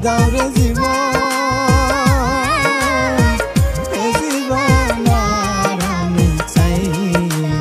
দাও রে জীবন, এ জীবন আর আমি চাই না।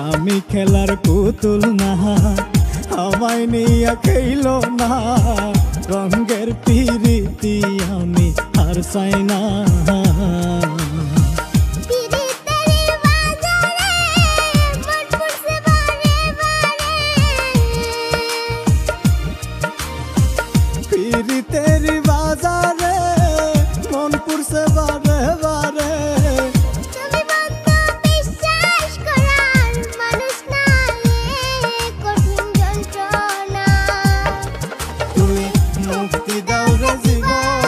আমি খেলার পুতুল না, আমায় নিয়া খেলো না, রঙের পিরিতি আমি আর চাই না। পিরিতের বাজারে মন পুরছে বারে বারে, মুক্তি দাও রে জীবন,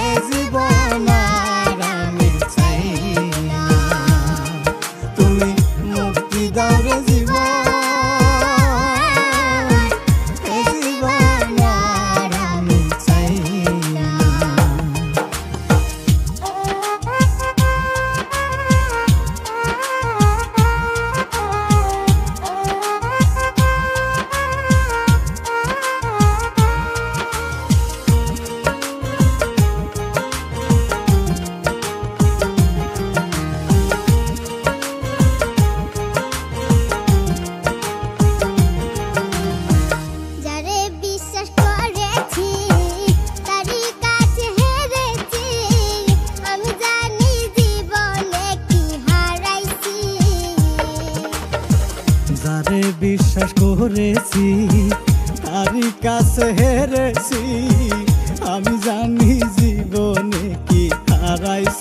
এ জীবন আর আমি চাই না। তুমি মুক্তি দাও রে জীবন, এ জীবন আর আমি চাই না। যারে বিশ্বাস করেছি তারই কাছে হেরেছি, আমি জানি জীবনে কি হারাইছি।